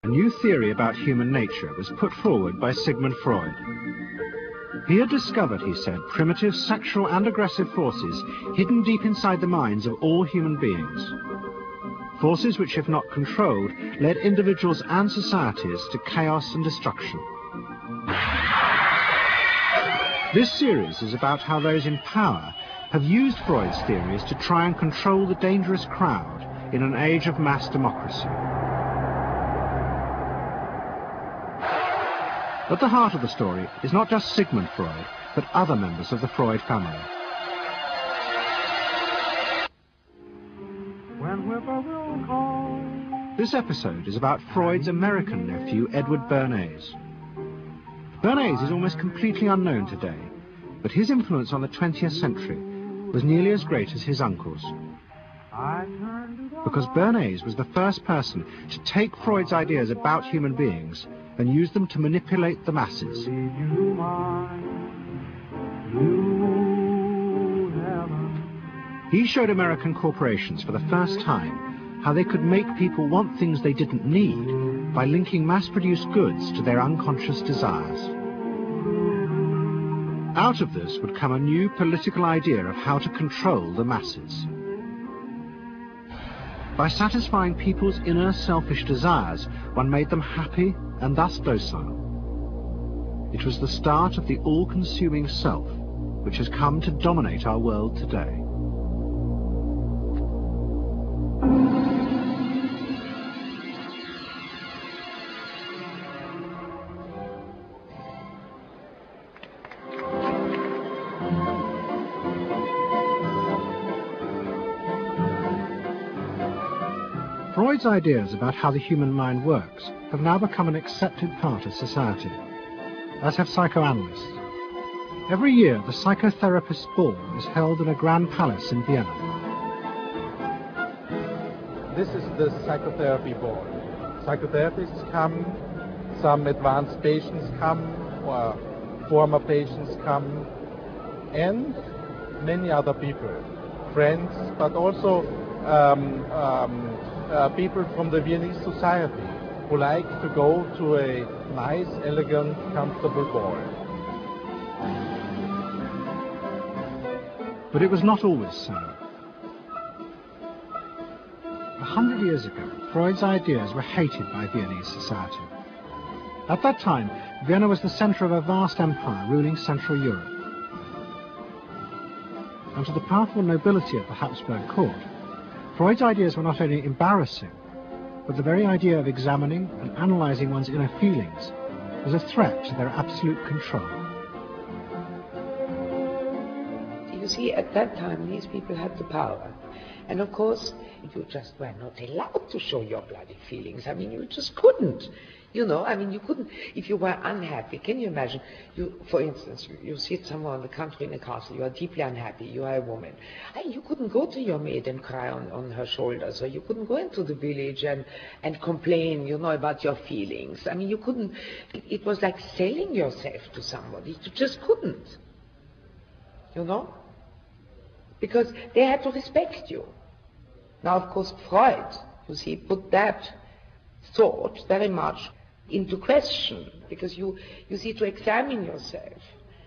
A new theory about human nature was put forward by Sigmund Freud. He had discovered, he said, primitive sexual and aggressive forces hidden deep inside the minds of all human beings. Forces which, if not controlled, led individuals and societies to chaos and destruction. This series is about how those in power have used Freud's theories to try and control the dangerous crowd in an age of mass democracy. At the heart of the story is not just Sigmund Freud, but other members of the Freud family. This episode is about Freud's American nephew, Edward Bernays. Bernays is almost completely unknown today, but his influence on the 20th century was nearly as great as his uncle's. Because Bernays was the first person to take Freud's ideas about human beings and use them to manipulate the masses. He showed American corporations for the first time how they could make people want things they didn't need by linking mass-produced goods to their unconscious desires. Out of this would come a new political idea of how to control the masses. By satisfying people's inner selfish desires, one made them happy and thus docile. It was the start of the all-consuming self, which has come to dominate our world today. Freud's ideas about how the human mind works have now become an accepted part of society, as have psychoanalysts. Every year, the psychotherapist's ball is held in a grand palace in Vienna. This is the psychotherapy ball. Psychotherapists come, some advanced patients come, or former patients come, and many other people, friends, but also people from the Viennese society who like to go to a nice, elegant, comfortable ball. But it was not always so. 100 years ago, Freud's ideas were hated by Viennese society. At that time, Vienna was the centre of a vast empire ruling Central Europe. And to the powerful nobility of the Habsburg court, Freud's ideas were not only embarrassing, but the very idea of examining and analysing one's inner feelings was a threat to their absolute control. You see, at that time, these people had the power. And of course, you just were not allowed to show your bloody feelings. I mean, you just couldn't. You know, I mean, you couldn't, if you were unhappy. Can you imagine, for instance, you sit somewhere in the country in a castle, you are deeply unhappy, you are a woman. You couldn't go to your maid and cry on her shoulders, or you couldn't go into the village and complain, you know, about your feelings. I mean, you couldn't, it was like selling yourself to somebody. You just couldn't, you know, because they had to respect you. Now, of course, Freud, you see, put that thought very much into question, because you see, to examine yourself,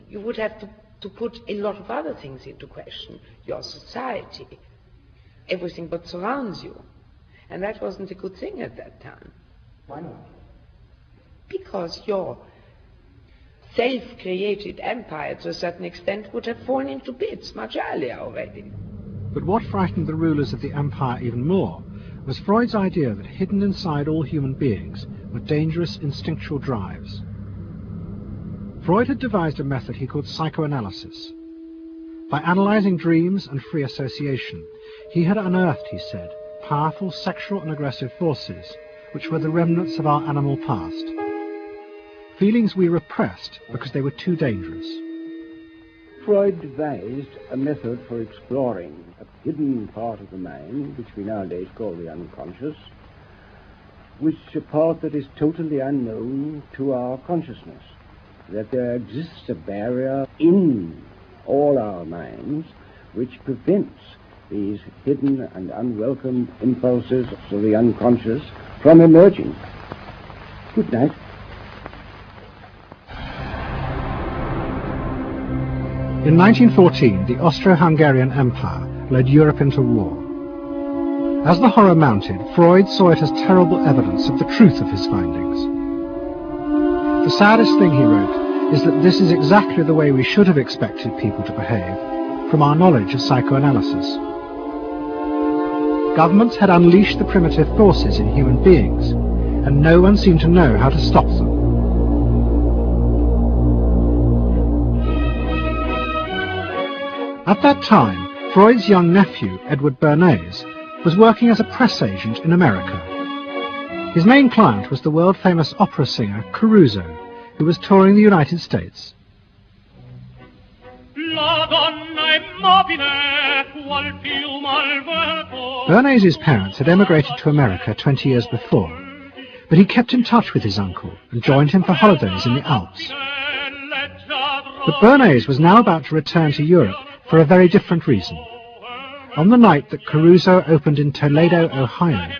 you would have to put a lot of other things into question, your society, everything that surrounds you. And that wasn't a good thing at that time. Why not? Because your self-created empire, to a certain extent, would have fallen into bits much earlier already. But what frightened the rulers of the empire even more was Freud's idea that hidden inside all human beings were dangerous instinctual drives. Freud had devised a method he called psychoanalysis. By analysing dreams and free association, he had unearthed, he said, powerful sexual and aggressive forces, which were the remnants of our animal past. Feelings we repressed because they were too dangerous. Freud devised a method for exploring a hidden part of the mind, which we nowadays call the unconscious, which is a part that is totally unknown to our consciousness, that there exists a barrier in all our minds which prevents these hidden and unwelcome impulses of the unconscious from emerging. Good night. In 1914, the Austro-Hungarian Empire led Europe into war. As the horror mounted, Freud saw it as terrible evidence of the truth of his findings. The saddest thing, he wrote, is that this is exactly the way we should have expected people to behave, from our knowledge of psychoanalysis. Governments had unleashed the primitive forces in human beings, and no one seemed to know how to stop them. At that time, Freud's young nephew, Edward Bernays, was working as a press agent in America. His main client was the world-famous opera singer Caruso, who was touring the United States. Bernays' parents had emigrated to America 20 years before, but he kept in touch with his uncle and joined him for holidays in the Alps. But Bernays was now about to return to Europe for a very different reason. On the night that Caruso opened in Toledo, Ohio,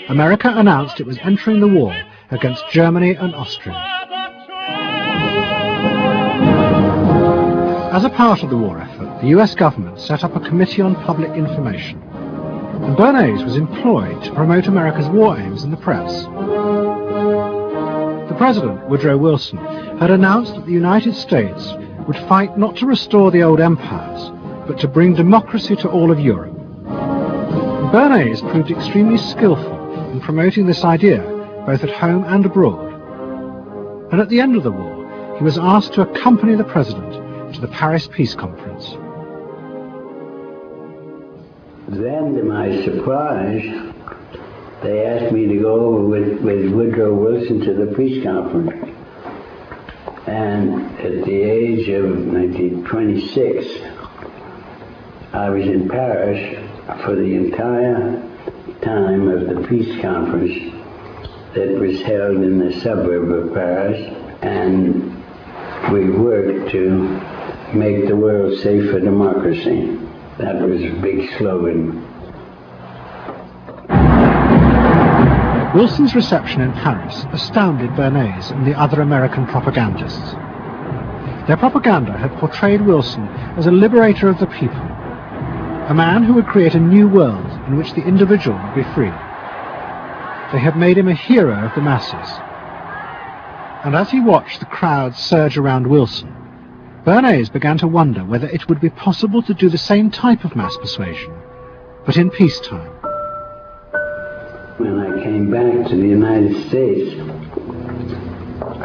America announced it was entering the war against Germany and Austria. As a part of the war effort, the US government set up a Committee on Public Information, and Bernays was employed to promote America's war aims in the press. The President, Woodrow Wilson, had announced that the United States would fight not to restore the old empires, but to bring democracy to all of Europe. Bernays proved extremely skillful in promoting this idea, both at home and abroad. And at the end of the war, he was asked to accompany the President to the Paris Peace Conference. Then, to my surprise, they asked me to go over with Woodrow Wilson to the peace conference. And at the age of 26, I was in Paris for the entire time of the peace conference that was held in the suburb of Paris, and we worked to make the world safe for democracy. That was a big slogan. Wilson's reception in Paris astounded Bernays and the other American propagandists. Their propaganda had portrayed Wilson as a liberator of the people, a man who would create a new world in which the individual would be free. They had made him a hero of the masses. And as he watched the crowds surge around Wilson, Bernays began to wonder whether it would be possible to do the same type of mass persuasion, but in peacetime. When I came back to the United States,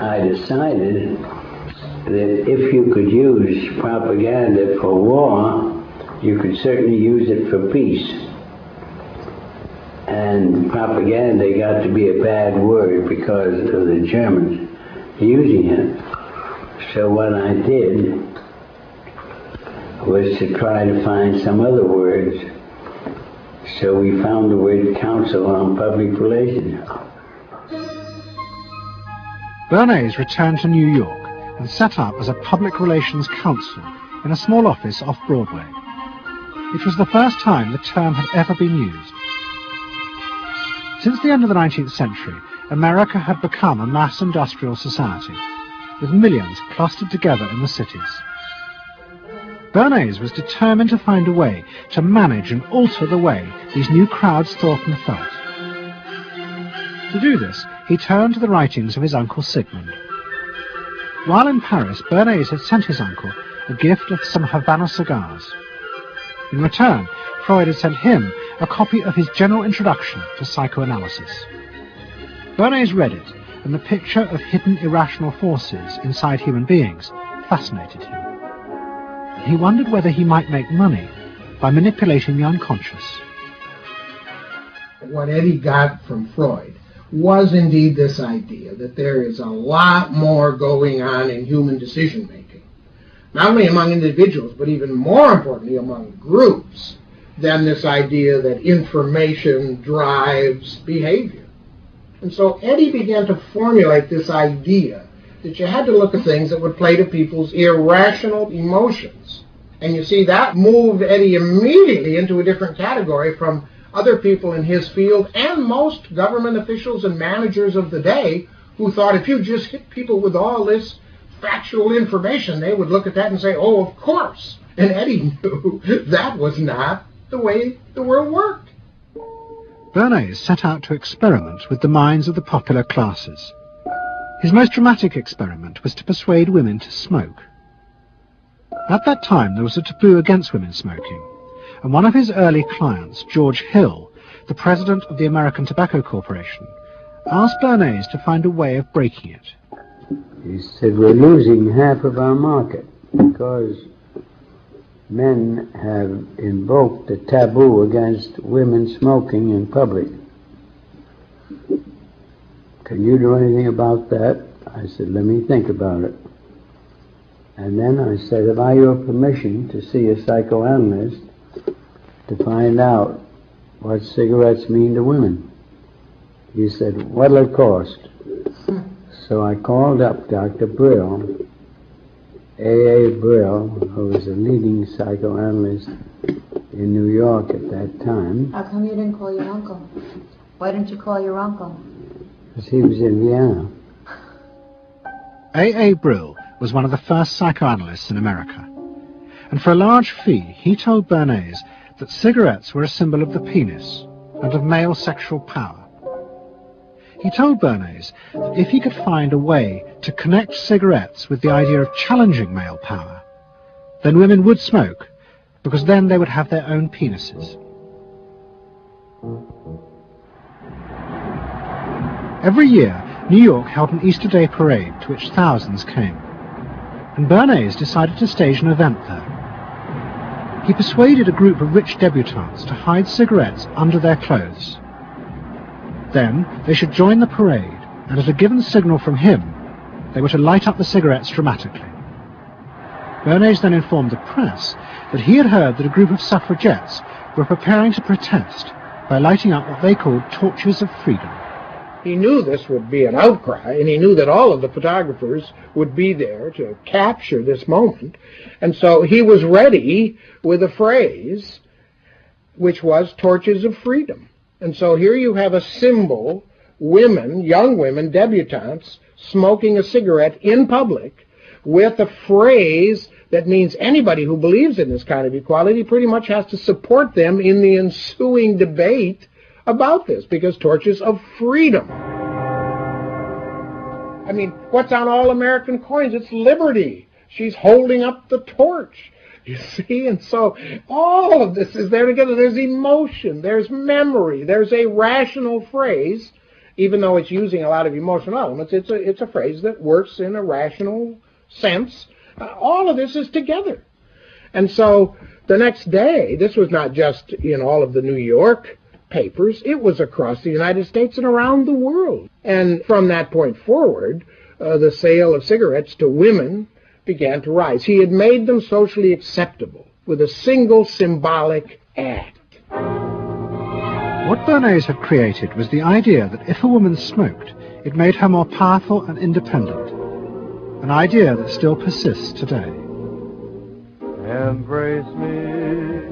I decided that if you could use propaganda for war, you could certainly use it for peace. And propaganda got to be a bad word because of the Germans using it. So what I did was to try to find some other words. So we found the word Council on Public Relations. Bernays returned to New York and set up as a public relations counsel in a small office off Broadway. It was the first time the term had ever been used. Since the end of the 19th century, America had become a mass industrial society, with millions clustered together in the cities. Bernays was determined to find a way to manage and alter the way these new crowds thought and felt. To do this, he turned to the writings of his uncle Sigmund. While in Paris, Bernays had sent his uncle a gift of some Havana cigars. In return, Freud had sent him a copy of his general introduction to psychoanalysis. Bernays read it, and the picture of hidden irrational forces inside human beings fascinated him. He wondered whether he might make money by manipulating the unconscious. What Eddie got from Freud was indeed this idea that there is a lot more going on in human decision-making, not only among individuals, but even more importantly among groups, than this idea that information drives behavior. And so Eddie began to formulate this idea that you had to look at things that would play to people's irrational emotions. And you see, that moved Eddie immediately into a different category from other people in his field and most government officials and managers of the day who thought if you just hit people with all this factual information, they would look at that and say, oh, of course. And Eddie knew that was not the way the world worked. Bernays set out to experiment with the minds of the popular classes. His most dramatic experiment was to persuade women to smoke. At that time, there was a taboo against women smoking, and one of his early clients, George Hill, the president of the American Tobacco Corporation, asked Bernays to find a way of breaking it. He said, we're losing half of our market because men have invoked a taboo against women smoking in public. Can you do anything about that? I said, let me think about it. And then I said, have I your permission to see a psychoanalyst to find out what cigarettes mean to women? He said, what'll it cost? So I called up Dr. Brill, A.A. Brill, who was a leading psychoanalyst in New York at that time. How come you didn't call your uncle? Why didn't you call your uncle? Because he was in Vienna. A.A. Brill was one of the first psychoanalysts in America, and for a large fee he told Bernays that cigarettes were a symbol of the penis and of male sexual power. He told Bernays that if he could find a way to connect cigarettes with the idea of challenging male power, then women would smoke, because then they would have their own penises. Every year, New York held an Easter Day parade to which thousands came, and Bernays decided to stage an event there. He persuaded a group of rich debutantes to hide cigarettes under their clothes. Then they should join the parade, and at a given signal from him, they were to light up the cigarettes dramatically. Bernays then informed the press that he had heard that a group of suffragettes were preparing to protest by lighting up what they called torches of freedom. He knew this would be an outcry, and he knew that all of the photographers would be there to capture this moment. And so he was ready with a phrase which was torches of freedom. And so here you have a symbol, women, young women, debutantes, smoking a cigarette in public with a phrase that means anybody who believes in this kind of equality pretty much has to support them in the ensuing debate about this, because torches of freedom. I mean, what's on all American coins? It's liberty. She's holding up the torch. You see? And so all of this is there together. There's emotion, there's memory, there's a rational phrase, even though it's using a lot of emotional elements. It's a phrase that works in a rational sense. All of this is together. And so the next day, this was not just in all of the New York papers, it was across the United States and around the world. And from that point forward, the sale of cigarettes to women began to rise. He had made them socially acceptable with a single symbolic act. What Bernays had created was the idea that if a woman smoked, it made her more powerful and independent, an idea that still persists today. Embrace me,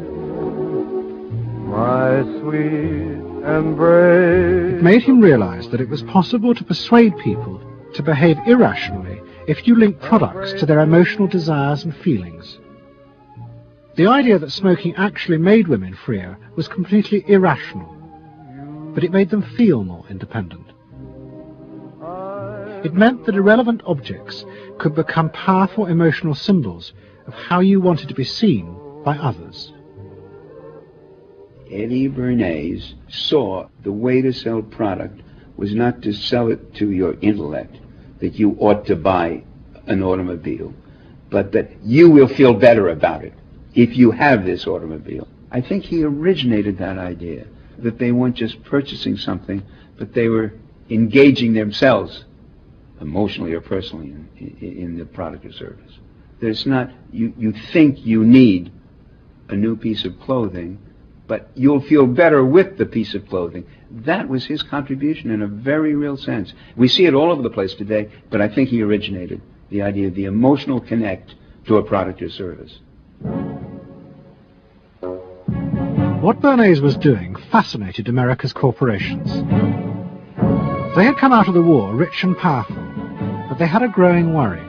my sweet embrace. It made him realize that it was possible to persuade people to behave irrationally if you link products to their emotional desires and feelings. The idea that smoking actually made women freer was completely irrational, but it made them feel more independent. It meant that irrelevant objects could become powerful emotional symbols of how you wanted to be seen by others. Eddie Bernays saw the way to sell product was not to sell it to your intellect, that you ought to buy an automobile, but that you will feel better about it if you have this automobile. I think he originated that idea, that they weren't just purchasing something, but they were engaging themselves emotionally or personally in the product or service. There's not, you think you need a new piece of clothing, but you'll feel better with the piece of clothing. That was his contribution in a very real sense. We see it all over the place today, but I think he originated the idea of the emotional connect to a product or service. What Bernays was doing fascinated America's corporations. They had come out of the war rich and powerful, but they had a growing worry.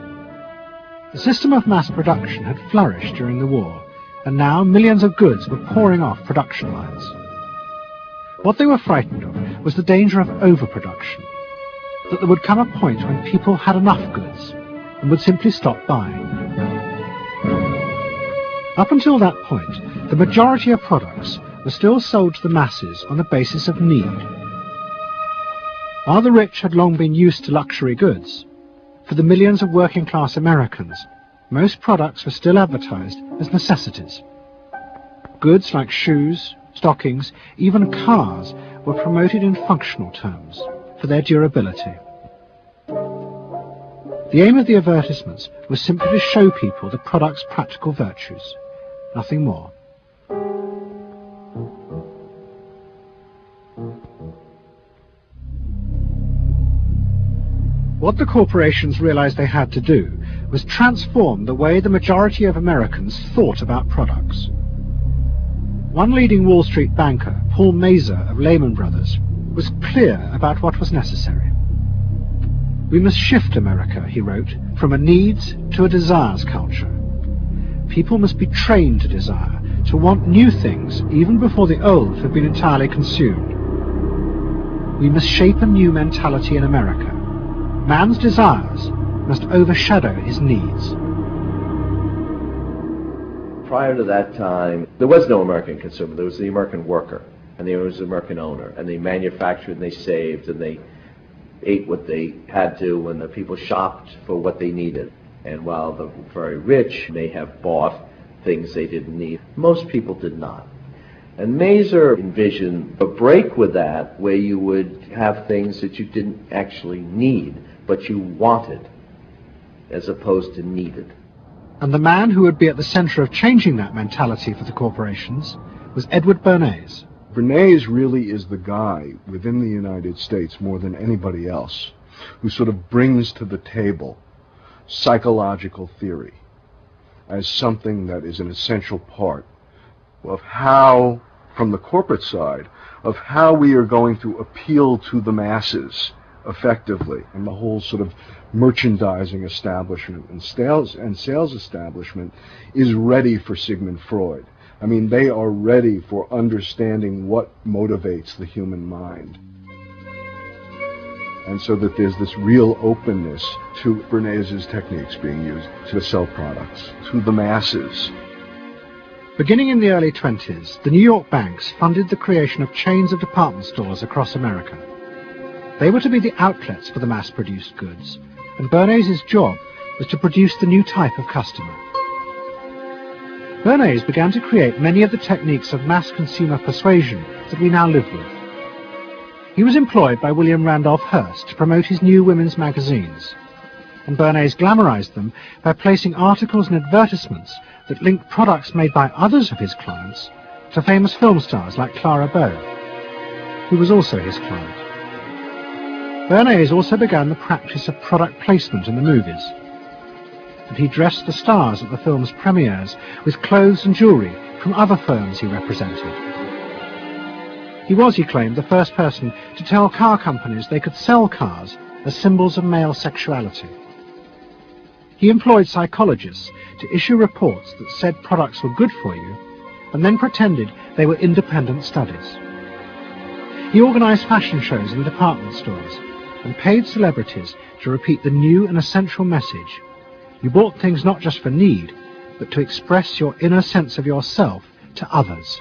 The system of mass production had flourished during the war, and now millions of goods were pouring off production lines. What they were frightened of was the danger of overproduction, that there would come a point when people had enough goods and would simply stop buying. Up until that point, the majority of products were still sold to the masses on the basis of need. While the rich had long been used to luxury goods, for the millions of working-class Americans, most products were still advertised as necessities. Goods like shoes, stockings, even cars were promoted in functional terms for their durability. The aim of the advertisements was simply to show people the product's practical virtues, nothing more. What the corporations realized they had to do was transform the way the majority of Americans thought about products. One leading Wall Street banker, Paul Mazur of Lehman Brothers, was clear about what was necessary. "We must shift America," he wrote, "from a needs to a desires culture. People must be trained to desire, to want new things even before the old have been entirely consumed. We must shape a new mentality in America. Man's desires must overshadow his needs." Prior to that time, there was no American consumer. There was the American worker, and there was the American owner, and they manufactured and they saved and they ate what they had to, and the people shopped for what they needed. And while the very rich may have bought things they didn't need, most people did not. And Mazur envisioned a break with that, where you would have things that you didn't actually need, but you wanted, as opposed to needed. And the man who would be at the center of changing that mentality for the corporations was Edward Bernays. Bernays really is the guy within the United States, more than anybody else, who sort of brings to the table psychological theory as something that is an essential part of how, from the corporate side, of how we are going to appeal to the masses effectively. And the whole sort of merchandising establishment and sales establishment is ready for Sigmund Freud. I mean, they are ready for understanding what motivates the human mind. And so that there's this real openness to Bernays' techniques being used to sell products to the masses. Beginning in the early 20s, the New York banks funded the creation of chains of department stores across America. They were to be the outlets for the mass-produced goods, and Bernays' job was to produce the new type of customer. Bernays began to create many of the techniques of mass consumer persuasion that we now live with. He was employed by William Randolph Hearst to promote his new women's magazines, and Bernays glamorized them by placing articles and advertisements that linked products made by others of his clients to famous film stars like Clara Bow, who was also his client. Bernays also began the practice of product placement in the movies, and he dressed the stars at the film's premieres with clothes and jewelry from other firms he represented. He was, he claimed, the first person to tell car companies they could sell cars as symbols of male sexuality. He employed psychologists to issue reports that said products were good for you, and then pretended they were independent studies. He organized fashion shows in department stores and paid celebrities to repeat the new and essential message: you bought things not just for need, but to express your inner sense of yourself to others.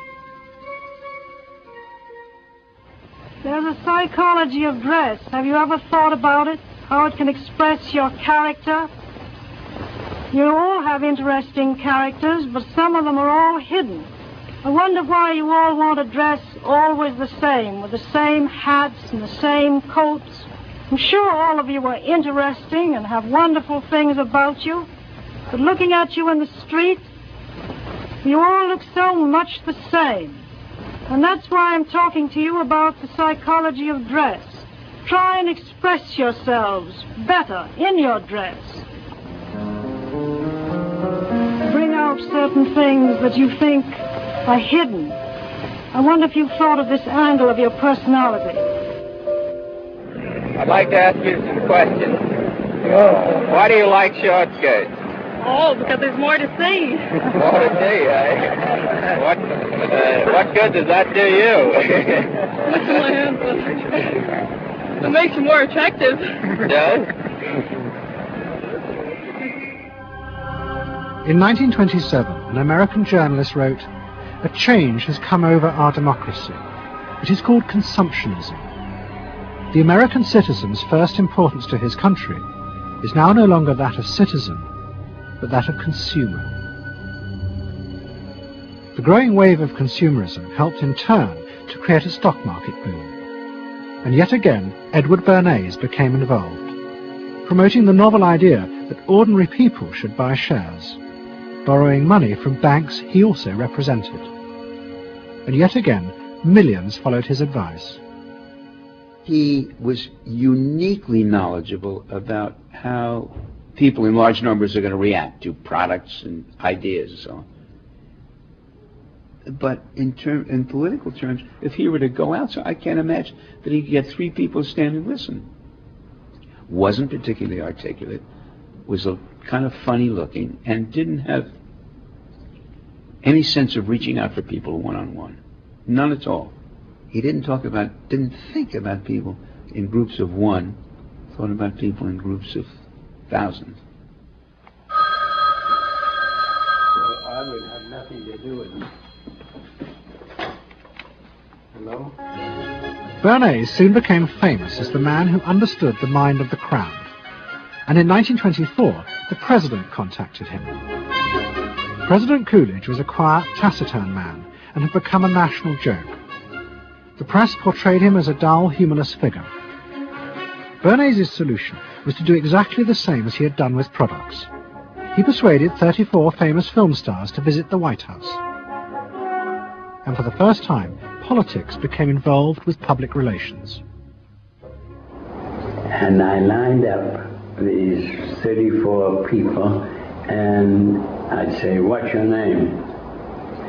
There's a psychology of dress. Have you ever thought about it? How it can express your character? You all have interesting characters, but some of them are all hidden. I wonder why you all want to dress always the same, with the same hats and the same coats. I'm sure all of you are interesting and have wonderful things about you, but looking at you in the street, you all look so much the same. And that's why I'm talking to you about the psychology of dress. Try and express yourselves better in your dress. Bring out certain things that you think are hidden. I wonder if you've thought of this angle of your personality. I'd like to ask you some questions. Why do you like short skirts? Oh, because there's more to see. More to see, eh? What good does that do you? It makes you more attractive. Does? In 1927, an American journalist wrote, "A change has come over our democracy. It is called consumptionism. The American citizen's first importance to his country is now no longer that of citizen, but that of consumer." The growing wave of consumerism helped in turn to create a stock market boom. And yet again, Edward Bernays became involved, promoting the novel idea that ordinary people should buy shares, borrowing money from banks he also represented. And yet again, millions followed his advice. He was uniquely knowledgeable about how people in large numbers are going to react to products and ideas and so on. But in political terms, if he were to go out, so I can't imagine that he could get 3 people stand and listen. Wasn't particularly articulate, was a kind of funny looking, and didn't have any sense of reaching out for people one-on-one. None at all. He didn't think about people in groups of one, thought about people in groups of thousands. So I would have nothing to do with it. Hello? Bernays soon became famous as the man who understood the mind of the crowd, and in 1924 the president contacted him. President Coolidge was a quiet, taciturn man and had become a national joke. The press portrayed him as a dull, humorless figure. Bernays' solution was to do exactly the same as he had done with products. He persuaded 34 famous film stars to visit the White House. And for the first time, politics became involved with public relations. And I lined up these 34 people, and I'd say, "What's your name?"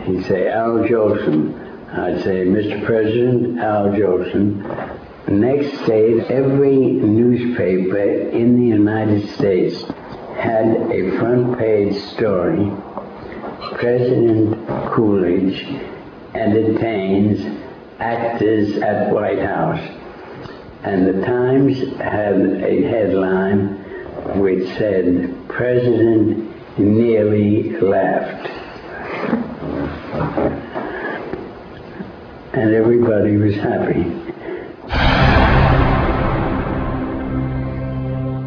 He'd say, "Al Jolson." I'd say, "Mr. President, Al Jolson." Next day, every newspaper in the United States had a front page story. President Coolidge entertains actors at White House. And the Times had a headline which said, "President nearly laughed." And everybody was happy.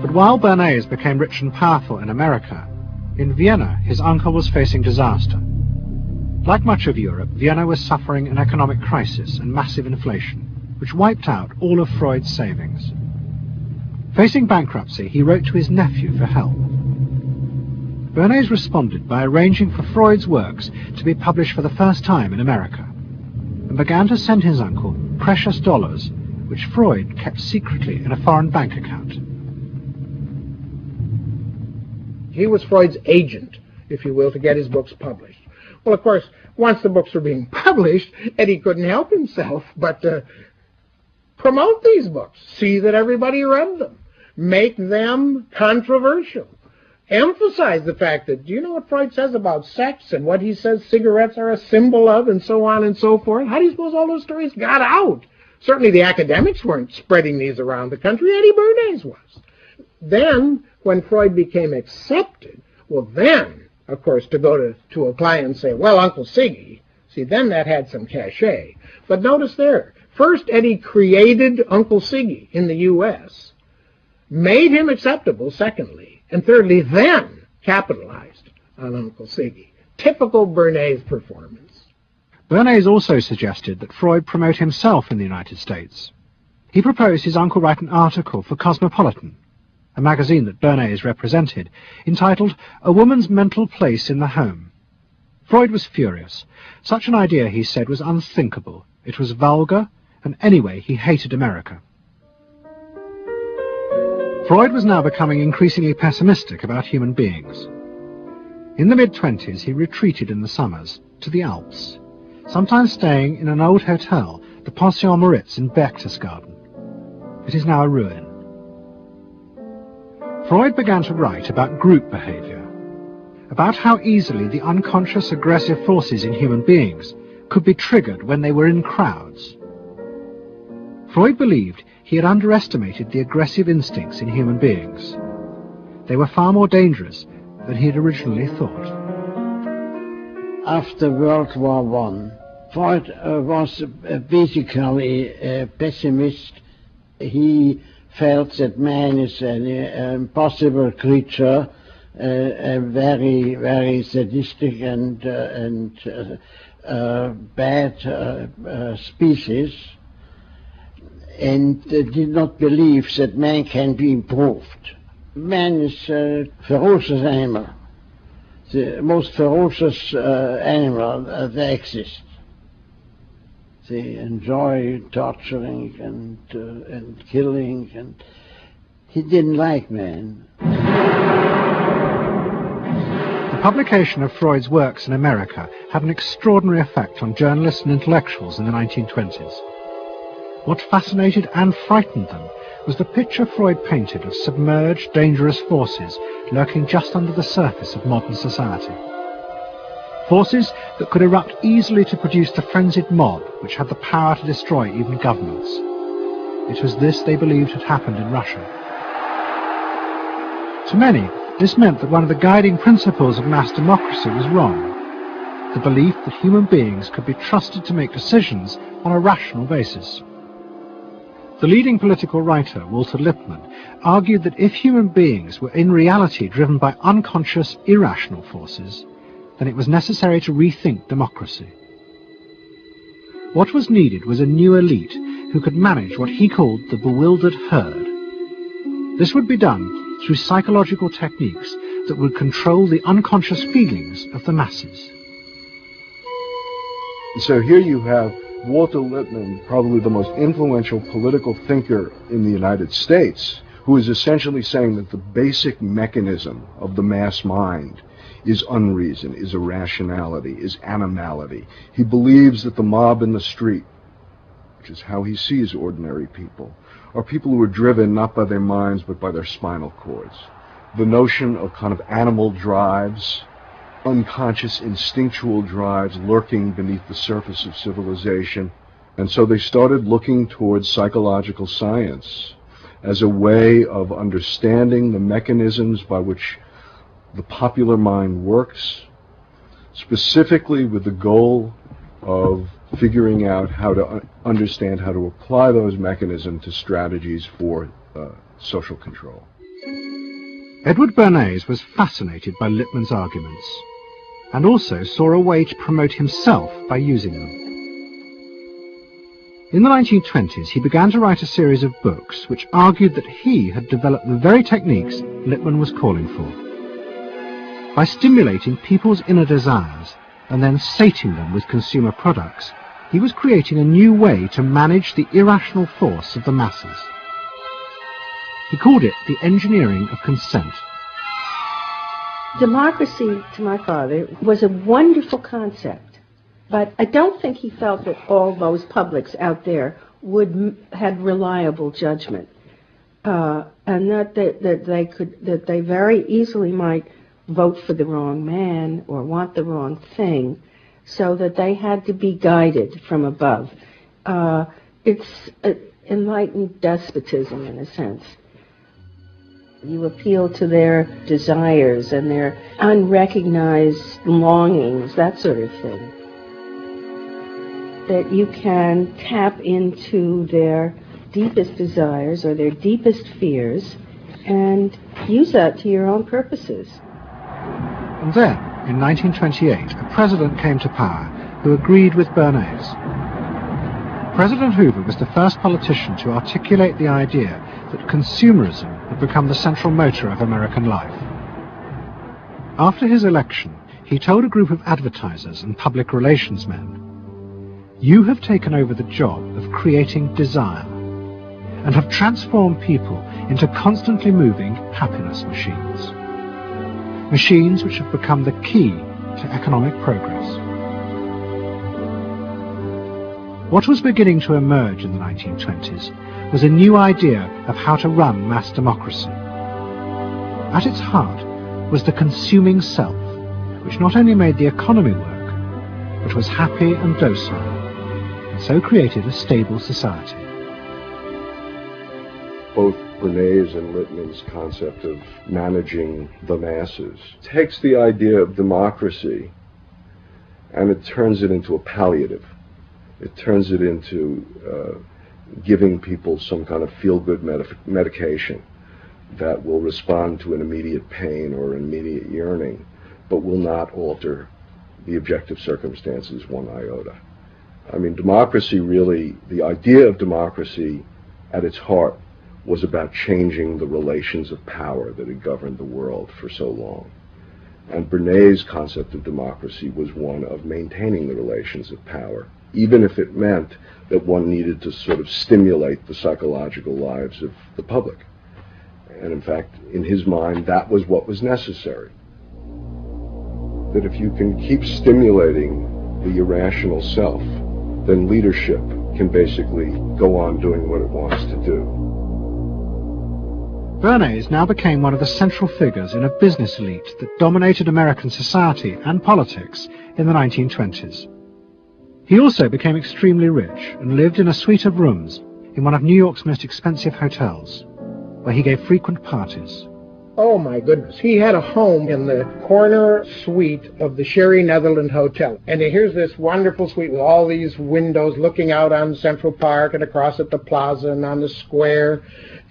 But while Bernays became rich and powerful in America, in Vienna his uncle was facing disaster. Like much of Europe, Vienna was suffering an economic crisis and massive inflation, which wiped out all of Freud's savings. Facing bankruptcy, he wrote to his nephew for help. Bernays responded by arranging for Freud's works to be published for the first time in America, and began to send his uncle precious dollars, which Freud kept secretly in a foreign bank account. He was Freud's agent, if you will, to get his books published. Well, of course, once the books were being published, Eddie couldn't help himself but promote these books, see that everybody read them, make them controversial, emphasize the fact that, do you know what Freud says about sex and what he says cigarettes are a symbol of and so on and so forth? How do you suppose all those stories got out? Certainly the academics weren't spreading these around the country. Eddie Bernays was. Then, when Freud became accepted, well then, of course, to go to a client and say, "Well, Uncle Siggy," see, then that had some cachet. But notice there, first Eddie created Uncle Siggy in the U.S., made him acceptable, secondly, and thirdly, then capitalized on Uncle Siggy. Typical Bernays performance. Bernays also suggested that Freud promote himself in the United States. He proposed his uncle write an article for Cosmopolitan, a magazine that Bernays represented, entitled "A Woman's Mental Place in the Home." Freud was furious. Such an idea, he said, was unthinkable. It was vulgar, and anyway, he hated America. Freud was now becoming increasingly pessimistic about human beings. In the mid-20s, he retreated in the summers to the Alps, sometimes staying in an old hotel, the Pension Moritz in Berchtesgaden. It is now a ruin. Freud began to write about group behavior, about how easily the unconscious aggressive forces in human beings could be triggered when they were in crowds. Freud believed he had underestimated the aggressive instincts in human beings. They were far more dangerous than he had originally thought. After World War I, Freud was basically a pessimist. He felt that man is an impossible creature, a very, very sadistic and bad species, and did not believe that man can be improved. Man is a ferocious animal, the most ferocious animal that exists. They enjoy torturing and killing, and he didn't like man. The publication of Freud's works in America had an extraordinary effect on journalists and intellectuals in the 1920s. What fascinated and frightened them was the picture Freud painted of submerged, dangerous forces lurking just under the surface of modern society. Forces that could erupt easily to produce the frenzied mob which had the power to destroy even governments. It was this they believed had happened in Russia. To many, this meant that one of the guiding principles of mass democracy was wrong, the belief that human beings could be trusted to make decisions on a rational basis. The leading political writer, Walter Lippmann, argued that if human beings were in reality driven by unconscious, irrational forces, then it was necessary to rethink democracy. What was needed was a new elite who could manage what he called the bewildered herd. This would be done through psychological techniques that would control the unconscious feelings of the masses. So here you have Walter Lippmann, probably the most influential political thinker in the United States, who is essentially saying that the basic mechanism of the mass mind is unreason, is irrationality, is animality. He believes that the mob in the street, which is how he sees ordinary people, are people who are driven not by their minds but by their spinal cords. The notion of kind of animal drives, unconscious instinctual drives lurking beneath the surface of civilization. And so they started looking towards psychological science as a way of understanding the mechanisms by which the popular mind works, specifically with the goal of figuring out how to understand how to apply those mechanisms to strategies for social control. Edward Bernays was fascinated by Lippmann's arguments, and also saw a way to promote himself by using them. In the 1920s, he began to write a series of books which argued that he had developed the very techniques Lippmann was calling for. By stimulating people's inner desires and then sating them with consumer products, he was creating a new way to manage the irrational force of the masses. He called it the engineering of consent. Democracy, to my father, was a wonderful concept, but I don't think he felt that all those publics out there had reliable judgment, and that they very easily might vote for the wrong man or want the wrong thing, so that they had to be guided from above. It's enlightened despotism in a sense. You appeal to their desires and their unrecognized longings, that sort of thing. That you can tap into their deepest desires or their deepest fears and use that to your own purposes. And then, in 1928, a president came to power who agreed with Bernays. President Hoover was the first politician to articulate the idea that consumerism had become the central motor of American life. After his election, he told a group of advertisers and public relations men, "You have taken over the job of creating desire and have transformed people into constantly moving happiness machines. Machines which have become the key to economic progress." What was beginning to emerge in the 1920s was a new idea of how to run mass democracy. At its heart was the consuming self, which not only made the economy work, but was happy and docile, and so created a stable society. Both Bernays and Littman's concept of managing the masses takes the idea of democracy and it turns it into a palliative. It turns it into giving people some kind of feel-good medication that will respond to an immediate pain or an immediate yearning, but will not alter the objective circumstances one iota. I mean, democracy really, the idea of democracy at its heart was about changing the relations of power that had governed the world for so long. And Bernays' concept of democracy was one of maintaining the relations of power, even if it meant that one needed to sort of stimulate the psychological lives of the public. And in fact, in his mind, that was what was necessary. That if you can keep stimulating the irrational self, then leadership can basically go on doing what it wants to do. Bernays now became one of the central figures in a business elite that dominated American society and politics in the 1920s. He also became extremely rich and lived in a suite of rooms in one of New York's most expensive hotels, where he gave frequent parties. Oh my goodness, he had a home in the corner suite of the Sherry Netherland Hotel. And here's this wonderful suite with all these windows looking out on Central Park and across at the plaza and on the square.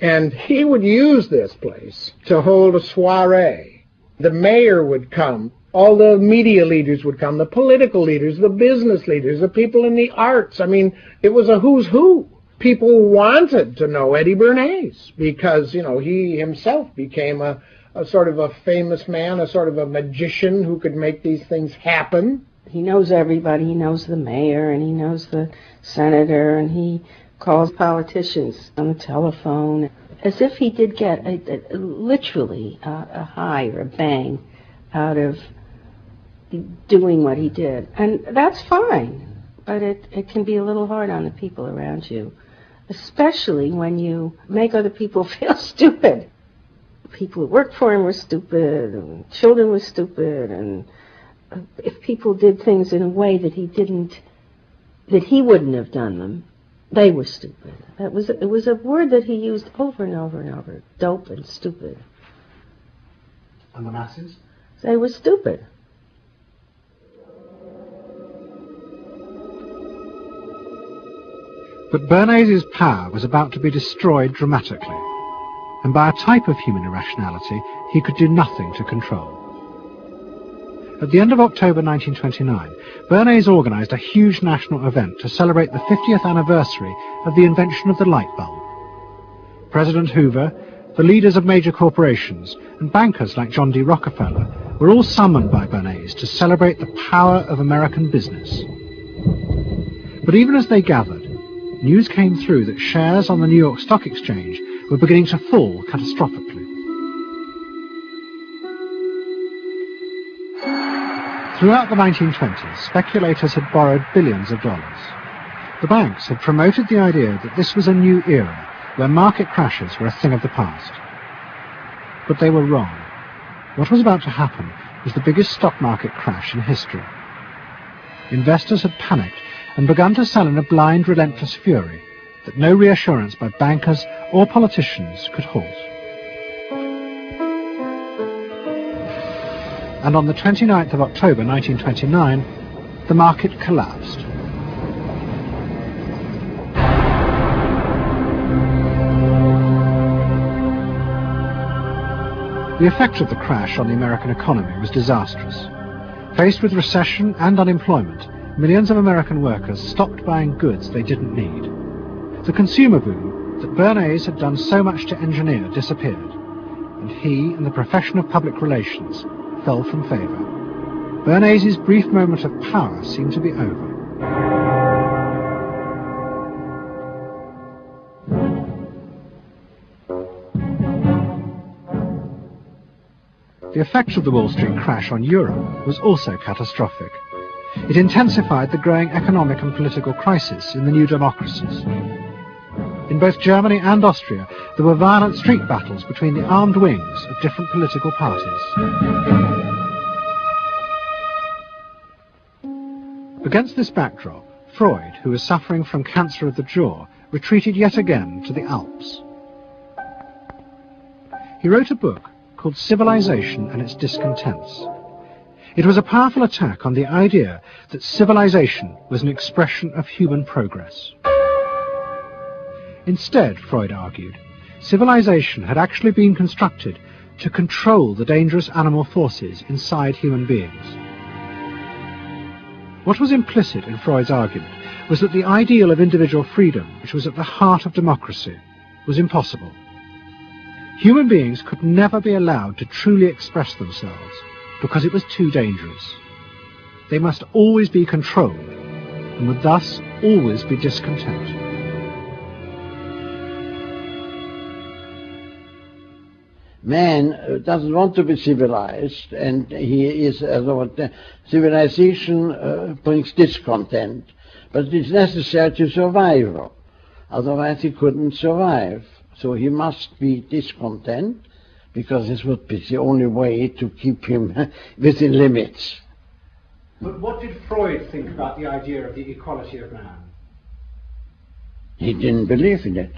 And he would use this place to hold a soiree. The mayor would come, all the media leaders would come, the political leaders, the business leaders, the people in the arts. I mean, it was a who's who. People wanted to know Eddie Bernays because, you know, he himself became a sort of a famous man, a sort of a magician who could make these things happen. He knows everybody. He knows the mayor and he knows the senator, and he calls politicians on the telephone as if he did get literally a high or a bang out of doing what he did. And that's fine, but it can be a little hard on the people around you, especially when you make other people feel stupid. People who worked for him were stupid, and children were stupid, and if people did things in a way that he wouldn't have done them, they were stupid. It was a word that he used over and over and over, dope and stupid. And the masses? They were stupid. But Bernays' power was about to be destroyed dramatically, and by a type of human irrationality he could do nothing to control. At the end of October 1929, Bernays organized a huge national event to celebrate the 50th anniversary of the invention of the light bulb. President Hoover, the leaders of major corporations, and bankers like John D. Rockefeller were all summoned by Bernays to celebrate the power of American business. But even as they gathered, news came through that shares on the New York Stock Exchange were beginning to fall catastrophically. Throughout the 1920s, speculators had borrowed billions of dollars. The banks had promoted the idea that this was a new era where market crashes were a thing of the past. But they were wrong. What was about to happen was the biggest stock market crash in history. Investors had panicked and begun to sell in a blind, relentless fury that no reassurance by bankers or politicians could halt. And on the 29th of October 1929, the market collapsed. The effect of the crash on the American economy was disastrous. Faced with recession and unemployment, millions of American workers stopped buying goods they didn't need. The consumer boom that Bernays had done so much to engineer disappeared, and he and the profession of public relations fell from favour. Bernays' brief moment of power seemed to be over. The effect of the Wall Street crash on Europe was also catastrophic. It intensified the growing economic and political crisis in the new democracies. In both Germany and Austria, there were violent street battles between the armed wings of different political parties. Against this backdrop, Freud, who was suffering from cancer of the jaw, retreated yet again to the Alps. He wrote a book called Civilization and Its Discontents. It was a powerful attack on the idea that civilization was an expression of human progress. Instead, Freud argued, civilization had actually been constructed to control the dangerous animal forces inside human beings. What was implicit in Freud's argument was that the ideal of individual freedom, which was at the heart of democracy, was impossible. Human beings could never be allowed to truly express themselves because it was too dangerous. They must always be controlled and would thus always be discontent. Man doesn't want to be civilized, and he is, civilization brings discontent, but it's necessary to survive. Otherwise he couldn't survive. So he must be discontent, because this would be the only way to keep him within limits. But what did Freud think about the idea of the equality of man? He didn't believe in it.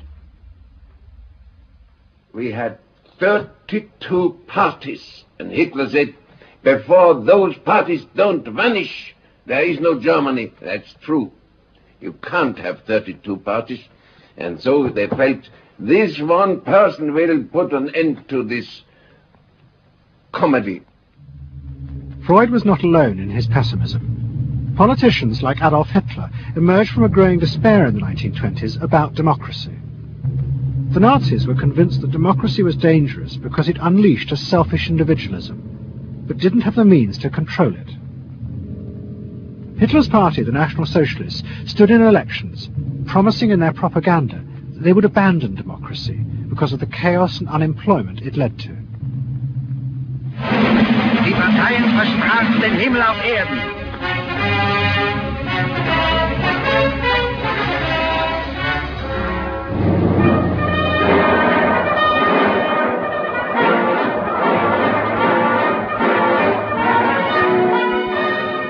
We had 32 parties, and Hitler said, before those parties don't vanish, there is no Germany. That's true. You can't have 32 parties. And so they felt, this one person will put an end to this comedy. Freud was not alone in his pessimism. Politicians like Adolf Hitler emerged from a growing despair in the 1920s about democracy. The Nazis were convinced that democracy was dangerous because it unleashed a selfish individualism, but didn't have the means to control it. Hitler's party, the National Socialists, stood in elections, promising in their propaganda that they would abandon democracy because of the chaos and unemployment it led to. Die Parteien versprachen den Himmel auf Erden.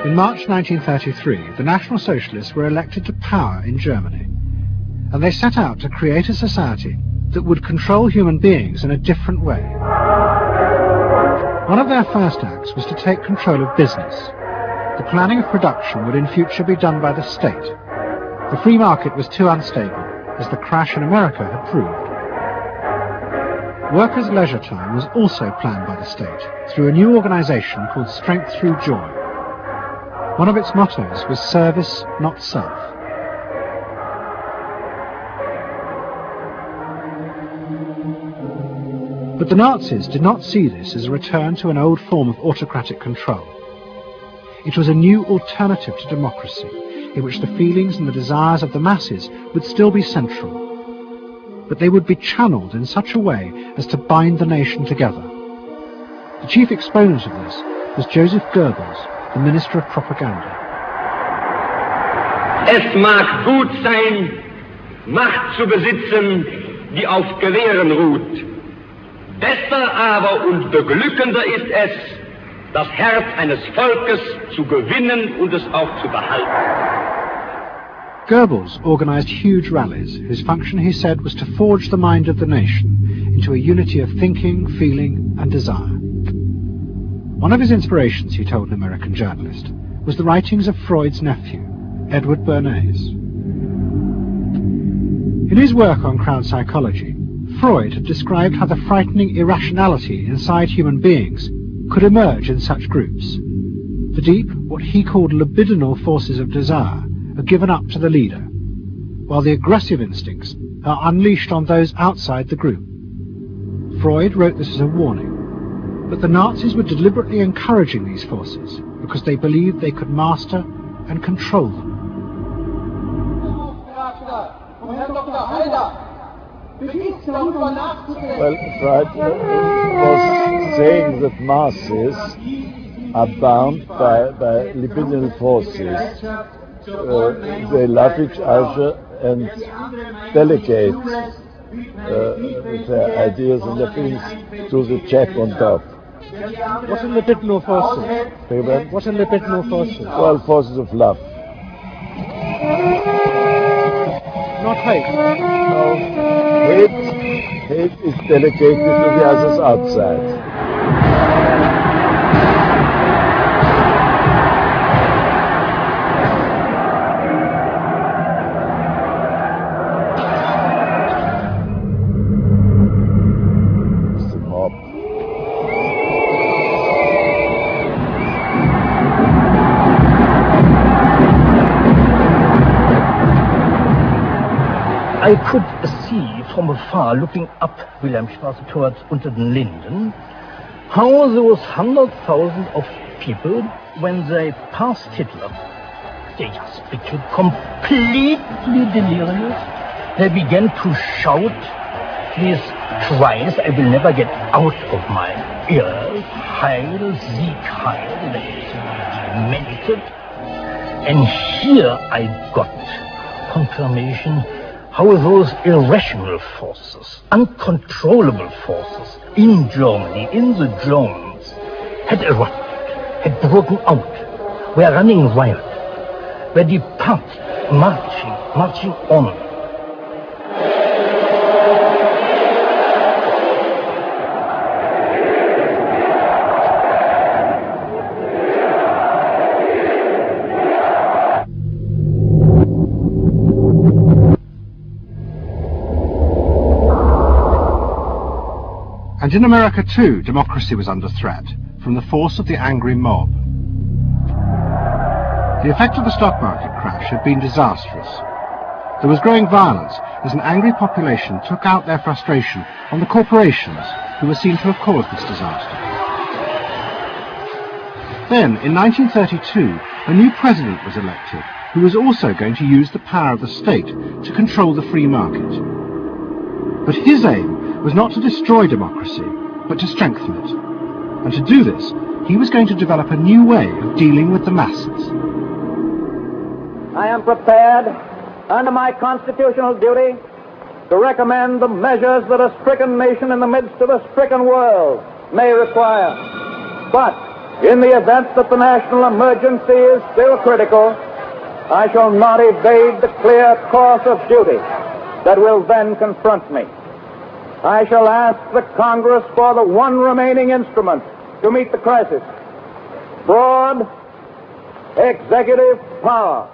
In March 1933, the National Socialists were elected to power in Germany, and they set out to create a society that would control human beings in a different way. One of their first acts was to take control of business. The planning of production would in future be done by the state. The free market was too unstable, as the crash in America had proved. Workers' leisure time was also planned by the state through a new organization called Strength Through Joy. One of its mottos was service, not self. But the Nazis did not see this as a return to an old form of autocratic control. It was a new alternative to democracy, in which the feelings and the desires of the masses would still be central, but they would be channeled in such a way as to bind the nation together. The chief exponent of this was Joseph Goebbels, the Minister of Propaganda. Es mag gut sein, Macht zu besitzen, die auf Gewehren ruht. Besser aber und beglückender ist es, das Herz eines Volkes zu gewinnen und es auch zu behalten. Goebbels organized huge rallies, whose function, he said, was to forge the mind of the nation into a unity of thinking, feeling, and desire. One of his inspirations, he told an American journalist, was the writings of Freud's nephew, Edward Bernays. In his work on crowd psychology, Freud had described how the frightening irrationality inside human beings could emerge in such groups. The deep, what he called libidinal forces of desire, are given up to the leader, while the aggressive instincts are unleashed on those outside the group. Freud wrote this as a warning, but the Nazis were deliberately encouraging these forces because they believed they could master and control them. Well, Freud was saying that masses are bound by libidinal forces. They love each other and delegate their ideas and their feelings to the chap on top. What are libidinal forces? What are libidinal forces? Well, forces of love. Not hate. No, hate is delegated to the others outside. I could see from afar, looking up Wilhelmstraße towards unter den Linden, how those 100,000 of people, when they passed Hitler, they just became completely delirious. They began to shout these cries I will never get out of my ears. Heil, Sieg, Heil, they melted. And here I got confirmation how those irrational forces, uncontrollable forces in Germany, in the Germans, had erupted, had broken out, were running wild, were departing, marching on. And in America too, democracy was under threat from the force of the angry mob. The effect of the stock market crash had been disastrous. There was growing violence as an angry population took out their frustration on the corporations who were seen to have caused this disaster. Then, in 1932, a new president was elected who was also going to use the power of the state to control the free market. But his aim was not to destroy democracy, but to strengthen it. And to do this, he was going to develop a new way of dealing with the masses. I am prepared, under my constitutional duty, to recommend the measures that a stricken nation in the midst of a stricken world may require. But in the event that the national emergency is still critical, I shall not evade the clear course of duty that will then confront me. I shall ask the Congress for the one remaining instrument to meet the crisis: broad executive power.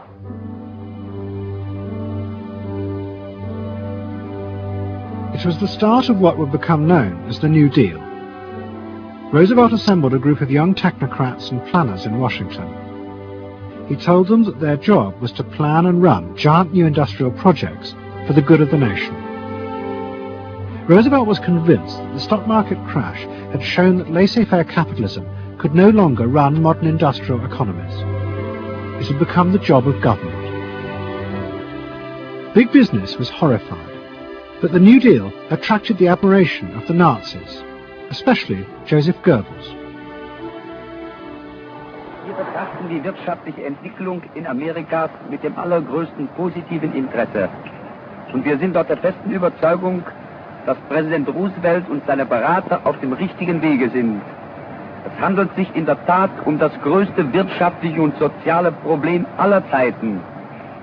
It was the start of what would become known as the New Deal. Roosevelt assembled a group of young technocrats and planners in Washington. He told them that their job was to plan and run giant new industrial projects for the good of the nation. Roosevelt was convinced that the stock market crash had shown that laissez-faire capitalism could no longer run modern industrial economies. It had become the job of government. Big business was horrified, but the New Deal attracted the admiration of the Nazis, especially Joseph Goebbels. Wir betrachten die wirtschaftliche Entwicklung in Amerika mit dem allergrößten positiven Interesse. Und wir sind dort der festen Überzeugung, dass Präsident Roosevelt und seine Berater auf dem richtigen Wege sind. Es handelt sich in der Tat um das größte wirtschaftliche und soziale Problem aller Zeiten.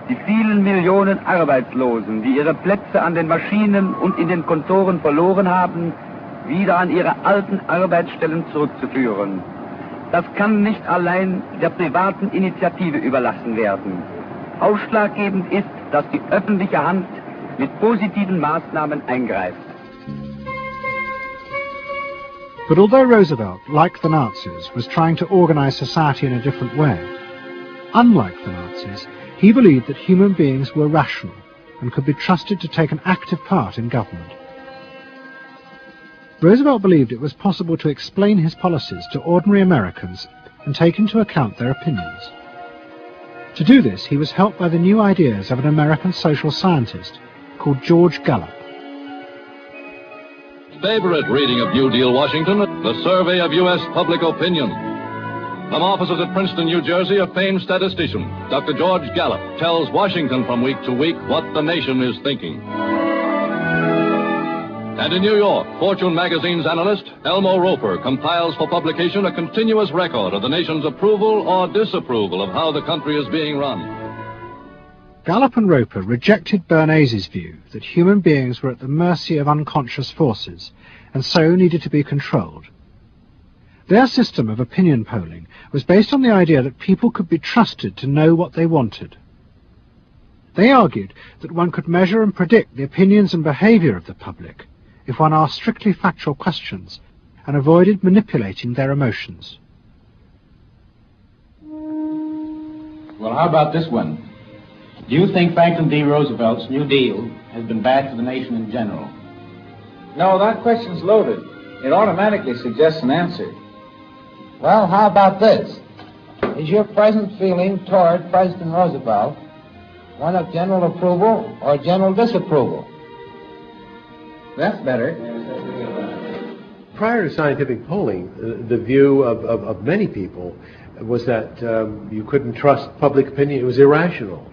Die vielen Millionen Arbeitslosen, die ihre Plätze an den Maschinen und in den Kontoren verloren haben, wieder an ihre alten Arbeitsstellen zurückzuführen. Das kann nicht allein der privaten Initiative überlassen werden. Ausschlaggebend ist, dass die öffentliche Hand mit positiven Maßnahmen eingreift. But although Roosevelt, like the Nazis, was trying to organize society in a different way, unlike the Nazis, he believed that human beings were rational and could be trusted to take an active part in government. Roosevelt believed it was possible to explain his policies to ordinary Americans and take into account their opinions. To do this, he was helped by the new ideas of an American social scientist called George Gallup. Favorite reading of New Deal Washington, the survey of U.S. public opinion. From offices at Princeton, New Jersey, a famed statistician, Dr. George Gallup, tells Washington from week to week what the nation is thinking. And in New York, Fortune magazine's analyst, Elmo Roper, compiles for publication a continuous record of the nation's approval or disapproval of how the country is being run. Gallup and Roper rejected Bernays' view that human beings were at the mercy of unconscious forces, and so needed to be controlled. Their system of opinion polling was based on the idea that people could be trusted to know what they wanted. They argued that one could measure and predict the opinions and behavior of the public if one asked strictly factual questions and avoided manipulating their emotions. Well, how about this one? Do you think Franklin D. Roosevelt's New Deal has been bad for the nation in general? No, that question's loaded. It automatically suggests an answer. Well, how about this? Is your present feeling toward President Roosevelt one of general approval or general disapproval? That's better. Prior to scientific polling, the view of many people was that you couldn't trust public opinion. It was irrational,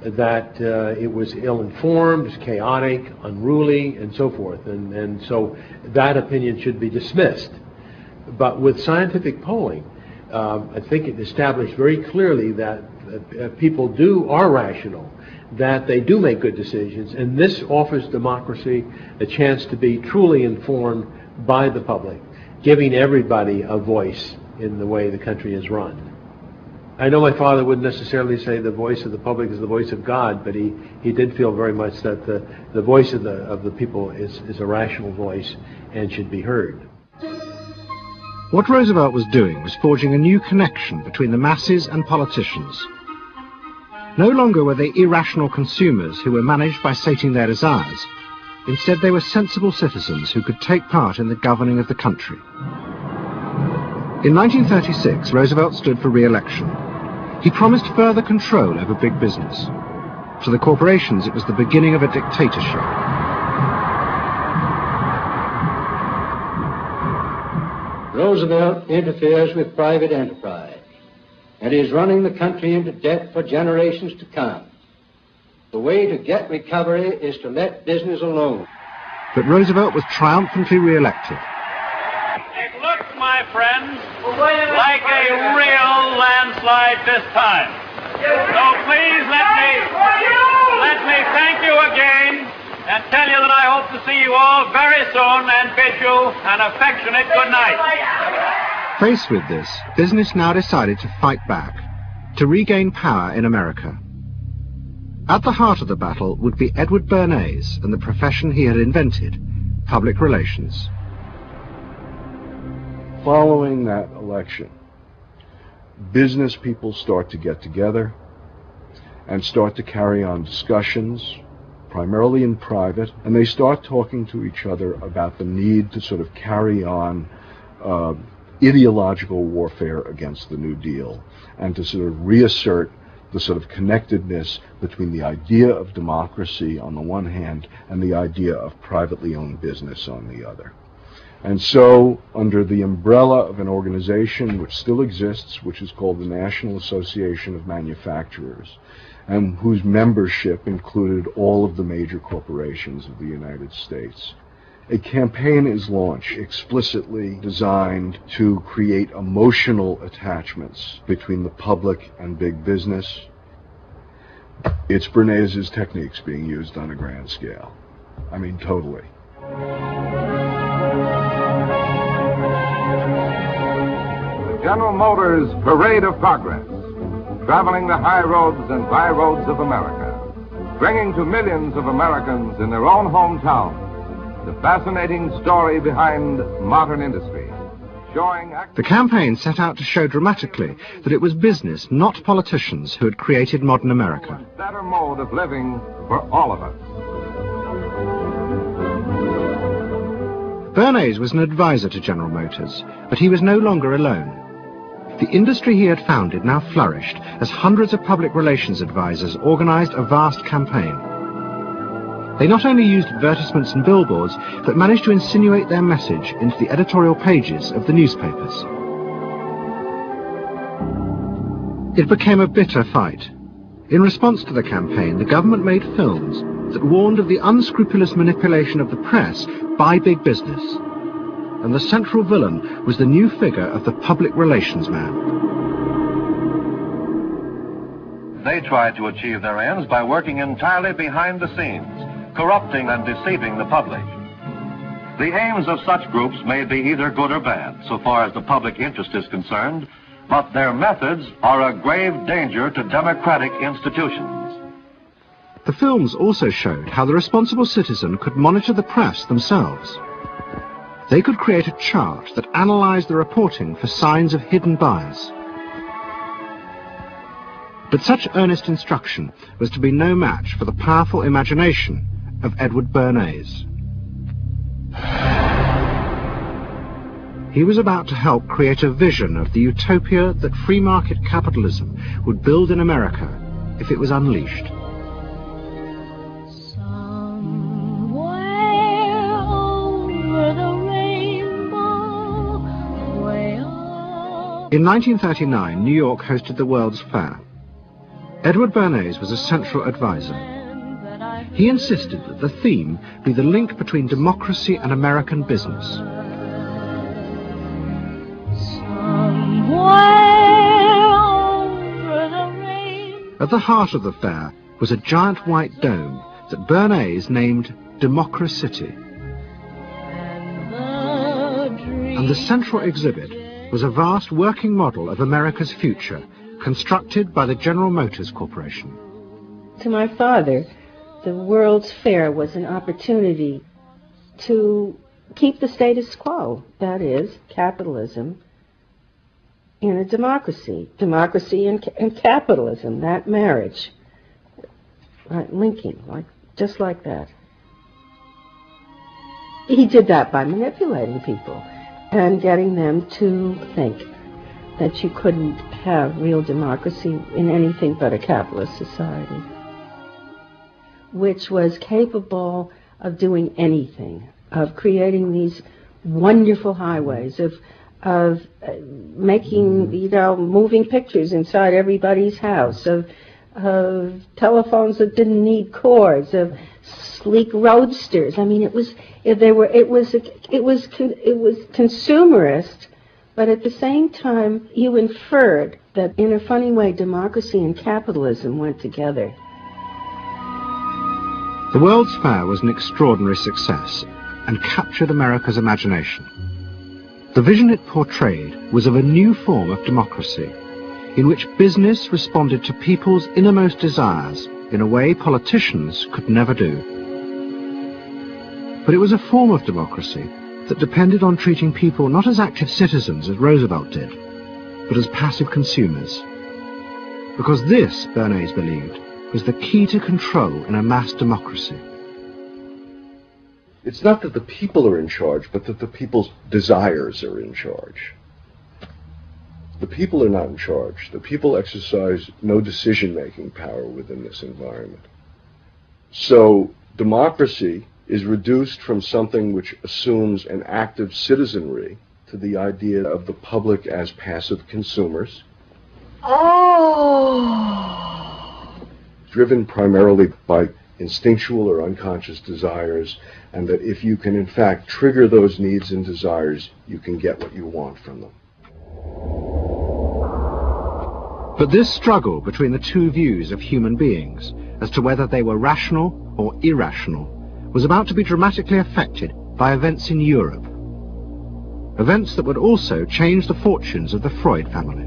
that it was ill-informed, chaotic, unruly, and so forth. And so that opinion should be dismissed. But with scientific polling, I think it established very clearly that people are rational, that they do make good decisions, and this offers democracy a chance to be truly informed by the public, giving everybody a voice in the way the country is run. I know my father wouldn't necessarily say the voice of the public is the voice of God, but he did feel very much that the voice of the people is a rational voice and should be heard. What Roosevelt was doing was forging a new connection between the masses and politicians. No longer were they irrational consumers who were managed by sating their desires. Instead, they were sensible citizens who could take part in the governing of the country. In 1936, Roosevelt stood for re-election. He promised further control over big business. To the corporations, it was the beginning of a dictatorship. Roosevelt interferes with private enterprise and is running the country into debt for generations to come. The way to get recovery is to let business alone. But Roosevelt was triumphantly re-elected. It looks, my friends, like a real landslide this time. So please let me thank you again and tell you that I hope to see you all very soon and bid you an affectionate good night. Faced with this, business now decided to fight back, to regain power in America. At the heart of the battle would be Edward Bernays and the profession he had invented, public relations. Following that election, business people start to get together and start to carry on discussions, primarily in private, and they start talking to each other about the need to sort of carry on ideological warfare against the New Deal and to sort of reassert the sort of connectedness between the idea of democracy on the one hand and the idea of privately owned business on the other. And so, under the umbrella of an organization which still exists, which is called the National Association of Manufacturers, and whose membership included all of the major corporations of the United States, a campaign is launched explicitly designed to create emotional attachments between the public and big business. It's Bernays' techniques being used on a grand scale. I mean, totally. The General Motors Parade of Progress, traveling the high roads and byroads of America, bringing to millions of Americans in their own hometown the fascinating story behind modern industry, showing... The campaign set out to show dramatically that it was business, not politicians, who had created modern America. A better mode of living for all of us. Bernays was an advisor to General Motors, but he was no longer alone. The industry he had founded now flourished as hundreds of public relations advisors organized a vast campaign. They not only used advertisements and billboards, but managed to insinuate their message into the editorial pages of the newspapers. It became a bitter fight. In response to the campaign, the government made films that warned of the unscrupulous manipulation of the press by big business. And the central villain was the new figure of the public relations man. They tried to achieve their ends by working entirely behind the scenes, corrupting and deceiving the public. The aims of such groups may be either good or bad, so far as the public interest is concerned, but their methods are a grave danger to democratic institutions. The films also showed how the responsible citizen could monitor the press themselves. They could create a chart that analyzed the reporting for signs of hidden bias. But such earnest instruction was to be no match for the powerful imagination of Edward Bernays. He was about to help create a vision of the utopia that free market capitalism would build in America if it was unleashed. In 1939, New York hosted the World's Fair. Edward Bernays was a central advisor. He insisted that the theme be the link between democracy and American business. At the heart of the fair was a giant white dome that Bernays named Democracy. And the central exhibit was a vast working model of America's future, constructed by the General Motors Corporation. To my father, the World's Fair was an opportunity to keep the status quo, that is, capitalism in a democracy. Democracy and capitalism, that marriage, right, linking, just like that. He did that by manipulating people and getting them to think that you couldn't have real democracy in anything but a capitalist society, which was capable of doing anything, of creating these wonderful highways, of making, moving pictures inside everybody's house, of telephones that didn't need cords, of sleek roadsters. I mean, it was consumerist, but at the same time, you inferred that in a funny way, democracy and capitalism went together. The World's Fair was an extraordinary success and captured America's imagination. The vision it portrayed was of a new form of democracy, in which business responded to people's innermost desires in a way politicians could never do. But it was a form of democracy that depended on treating people not as active citizens as Roosevelt did, but as passive consumers. Because this, Bernays believed, was the key to control in a mass democracy. It's not that the people are in charge, but that the people's desires are in charge. The people are not in charge. The people exercise no decision-making power within this environment. So democracy is reduced from something which assumes an active citizenry to the idea of the public as passive consumers. Driven primarily by instinctual or unconscious desires, and that if you can in fact trigger those needs and desires, you can get what you want from them. But this struggle between the two views of human beings as to whether they were rational or irrational was about to be dramatically affected by events in Europe. Events that would also change the fortunes of the Freud family.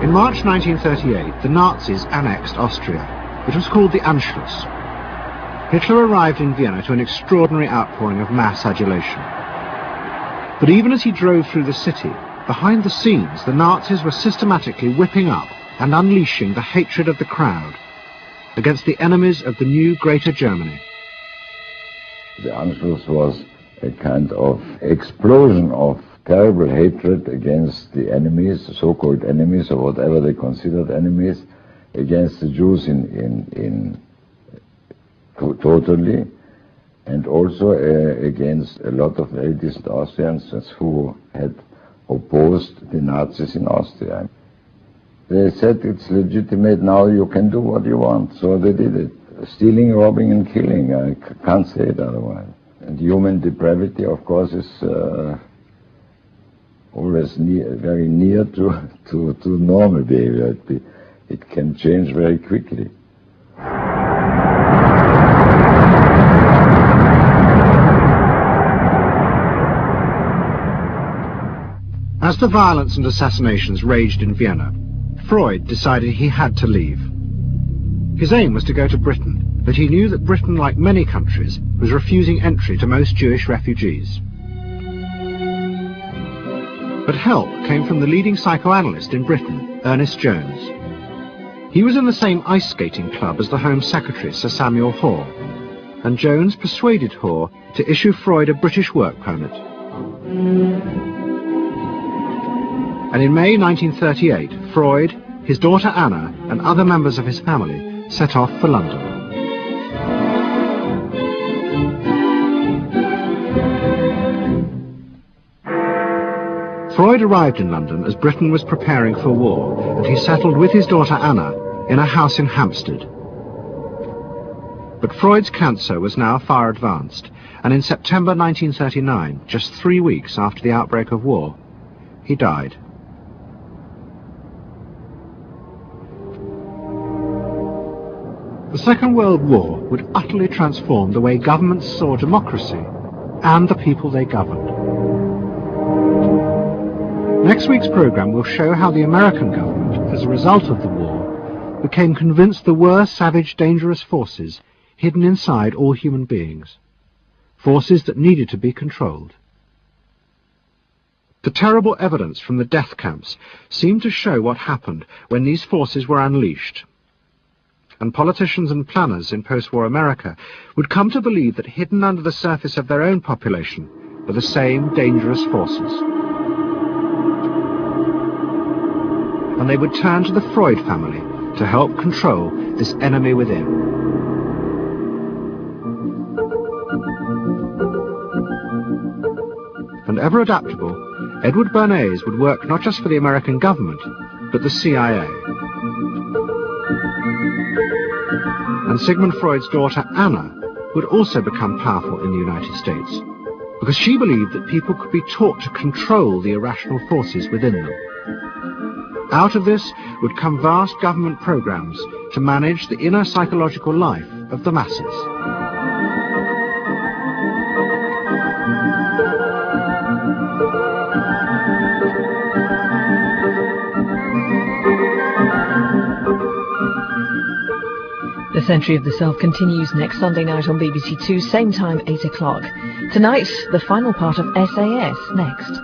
In March 1938, the Nazis annexed Austria. It was called the Anschluss. Hitler arrived in Vienna to an extraordinary outpouring of mass adulation. But even as he drove through the city, behind the scenes, the Nazis were systematically whipping up and unleashing the hatred of the crowd against the enemies of the new Greater Germany. The Anschluss was a kind of explosion of terrible hatred against the enemies, the so-called enemies, or whatever they considered enemies, against the Jews totally, and also against a lot of very decent Austrians who had opposed the Nazis in Austria. They said it's legitimate now, you can do what you want, so they did it. Stealing, robbing and killing, I can't say it otherwise. And human depravity, of course, is always very near to normal behavior. It can change very quickly. As the violence and assassinations raged in Vienna, Freud decided he had to leave. His aim was to go to Britain, but he knew that Britain, like many countries, was refusing entry to most Jewish refugees. But help came from the leading psychoanalyst in Britain, Ernest Jones. He was in the same ice skating club as the Home Secretary, Sir Samuel Hoare, and Jones persuaded Hoare to issue Freud a British work permit. And in May 1938, Freud, his daughter Anna, and other members of his family set off for London. Freud arrived in London as Britain was preparing for war, and he settled with his daughter Anna in a house in Hampstead. But Freud's cancer was now far advanced, and in September 1939, just 3 weeks after the outbreak of war, he died. The Second World War would utterly transform the way governments saw democracy and the people they governed. Next week's programme will show how the American government, as a result of the war, became convinced there were savage, dangerous forces hidden inside all human beings, forces that needed to be controlled. The terrible evidence from the death camps seemed to show what happened when these forces were unleashed, and politicians and planners in post-war America would come to believe that hidden under the surface of their own population were the same dangerous forces. And they would turn to the Freud family to help control this enemy within. And ever adaptable, Edward Bernays would work not just for the American government, but the CIA. And Sigmund Freud's daughter Anna would also become powerful in the United States, because she believed that people could be taught to control the irrational forces within them. Out of this would come vast government programs to manage the inner psychological life of the masses. The Century of the Self continues next Sunday night on BBC Two, same time, 8 o'clock. Tonight, the final part of SAS next.